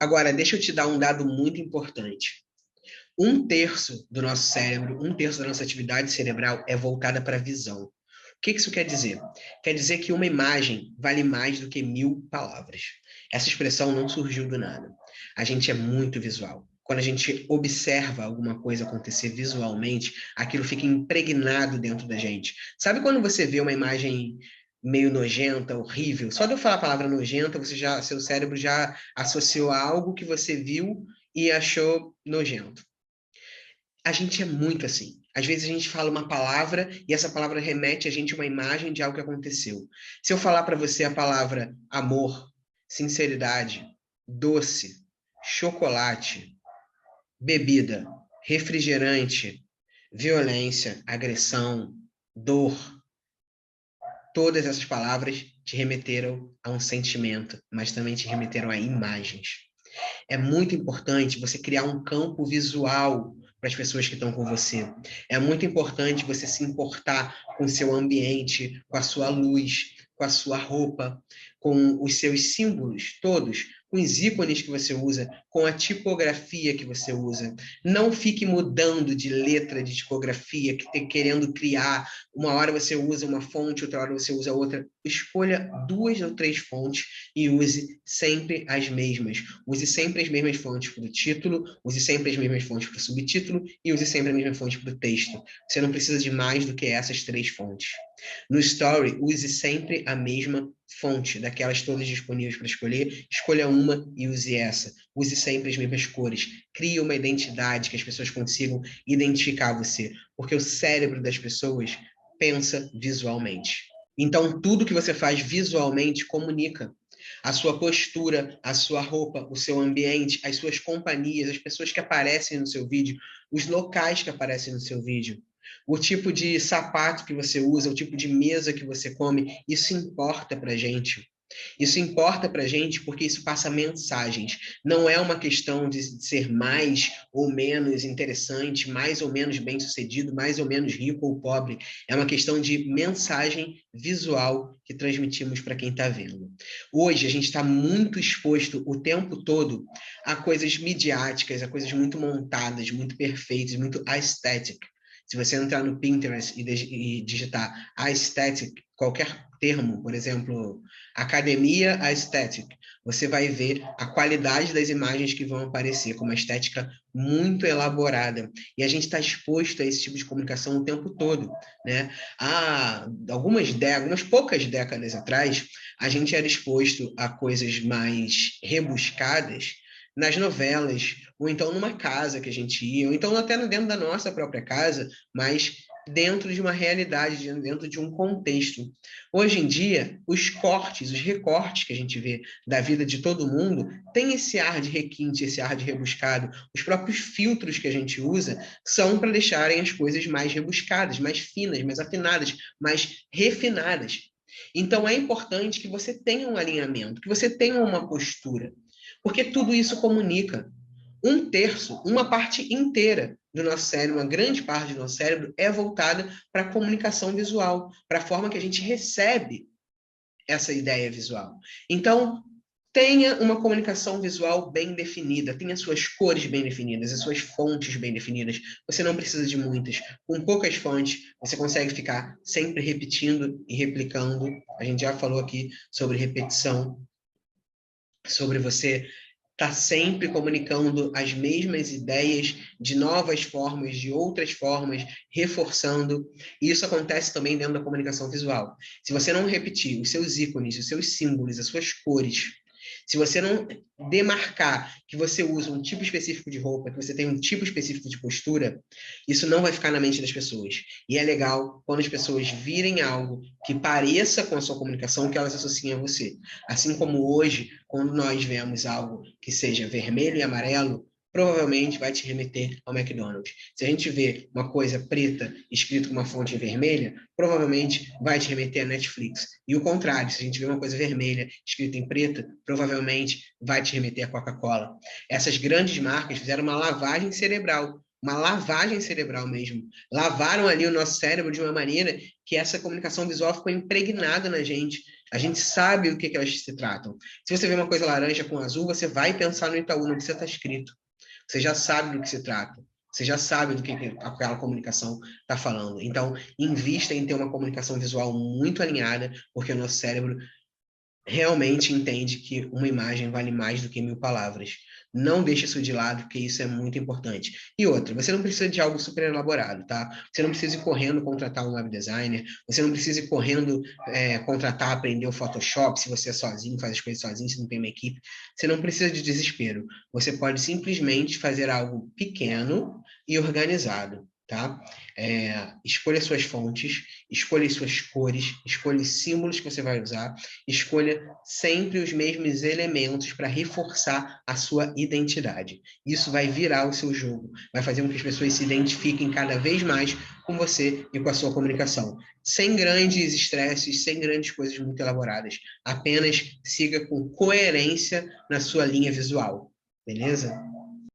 Agora, deixa eu te dar um dado muito importante. Um terço do nosso cérebro, um terço da nossa atividade cerebral é voltada para a visão. O que isso quer dizer? Quer dizer que uma imagem vale mais do que 1.000 palavras. Essa expressão não surgiu do nada. A gente é muito visual. Quando a gente observa alguma coisa acontecer visualmente, aquilo fica impregnado dentro da gente. Sabe quando você vê uma imagem meio nojenta, horrível? Só de eu falar a palavra nojenta, seu cérebro já associou a algo que você viu e achou nojento. A gente é muito assim. Às vezes a gente fala uma palavra e essa palavra remete a gente a uma imagem de algo que aconteceu. Se eu falar para você a palavra amor, sinceridade, doce, chocolate, bebida, refrigerante, violência, agressão, dor, todas essas palavras te remeteram a um sentimento, mas também te remeteram a imagens. É muito importante você criar um campo visual para as pessoas que estão com você. É muito importante você se importar com o seu ambiente, com a sua luz, com a sua roupa, com os seus símbolos todos, com os ícones que você usa, com a tipografia que você usa. Não fique mudando de letra, de tipografia, querendo criar. Uma hora você usa uma fonte, outra hora você usa outra. Escolha 2 ou 3 fontes e use sempre as mesmas. Use sempre as mesmas fontes para o título, use sempre as mesmas fontes para o subtítulo e use sempre a mesma fonte para o texto. Você não precisa de mais do que essas 3 fontes. No Story, use sempre a mesma fonte, daquelas todas disponíveis para escolher. Escolha uma e use essa. Use sempre as mesmas cores. Crie uma identidade que as pessoas consigam identificar você, porque o cérebro das pessoas pensa visualmente. Então, tudo que você faz visualmente comunica. A sua postura, a sua roupa, o seu ambiente, as suas companhias, as pessoas que aparecem no seu vídeo, os locais que aparecem no seu vídeo, o tipo de sapato que você usa, o tipo de mesa que você come, isso importa pra gente. Isso importa para a gente porque isso passa mensagens. Não é uma questão de ser mais ou menos interessante, mais ou menos bem-sucedido, mais ou menos rico ou pobre. É uma questão de mensagem visual que transmitimos para quem está vendo. Hoje, a gente está muito exposto o tempo todo a coisas midiáticas, a coisas muito montadas, muito perfeitas, muito aesthetic. Se você entrar no Pinterest e digitar aesthetic, qualquer termo, por exemplo, academia aesthetic, você vai ver a qualidade das imagens que vão aparecer, com uma estética muito elaborada. E a gente está exposto a esse tipo de comunicação o tempo todo, né? Há algumas poucas décadas atrás, a gente era exposto a coisas mais rebuscadas nas novelas, ou então numa casa que a gente ia, ou então até dentro da nossa própria casa, mas dentro de uma realidade, dentro de um contexto. Hoje em dia, os cortes, os recortes que a gente vê da vida de todo mundo tem esse ar de requinte, esse ar de rebuscado. Os próprios filtros que a gente usa são para deixarem as coisas mais rebuscadas, mais finas, mais afinadas, mais refinadas. Então é importante que você tenha um alinhamento, que você tenha uma postura, porque tudo isso comunica. Um terço, uma parte inteira do nosso cérebro, uma grande parte do nosso cérebro é voltada para a comunicação visual, para a forma que a gente recebe essa ideia visual. Então, tenha uma comunicação visual bem definida, tenha suas cores bem definidas, as suas fontes bem definidas. Você não precisa de muitas. Com poucas fontes, você consegue ficar sempre repetindo e replicando. A gente já falou aqui sobre repetição, sobre você estar sempre comunicando as mesmas ideias de novas formas, de outras formas, reforçando. E isso acontece também dentro da comunicação visual. Se você não repetir os seus ícones, os seus símbolos, as suas cores, se você não demarcar que você usa um tipo específico de roupa, que você tem um tipo específico de postura, isso não vai ficar na mente das pessoas. E é legal quando as pessoas virem algo que pareça com a sua comunicação, que elas associem a você. Assim como hoje, quando nós vemos algo que seja vermelho e amarelo, provavelmente vai te remeter ao McDonald's. Se a gente vê uma coisa preta escrito com uma fonte vermelha, provavelmente vai te remeter à Netflix. E o contrário, se a gente vê uma coisa vermelha escrita em preta, provavelmente vai te remeter à Coca-Cola. Essas grandes marcas fizeram uma lavagem cerebral mesmo. Lavaram ali o nosso cérebro de uma maneira que essa comunicação visual ficou impregnada na gente. A gente sabe do que elas se tratam. Se você vê uma coisa laranja com azul, você vai pensar no Itaú, não precisa estar escrito. Você já sabe do que se trata. Você já sabe do que aquela comunicação está falando. Então, invista em ter uma comunicação visual muito alinhada, porque o nosso cérebro realmente entende que uma imagem vale mais do que 1000 palavras. Não deixe isso de lado, porque isso é muito importante. E outra, você não precisa de algo super elaborado, tá? Você não precisa ir correndo contratar um web designer, você não precisa ir correndo contratar, aprender o Photoshop, se você é sozinho, faz as coisas sozinho, se não tem uma equipe. Você não precisa de desespero. Você pode simplesmente fazer algo pequeno e organizado, tá? Escolha suas fontes, escolha suas cores, escolha os símbolos que você vai usar, escolha sempre os mesmos elementos para reforçar a sua identidade. Isso vai virar o seu jogo, vai fazer com que as pessoas se identifiquem cada vez mais com você e com a sua comunicação. Sem grandes estresses, sem grandes coisas muito elaboradas. Apenas siga com coerência na sua linha visual. Beleza?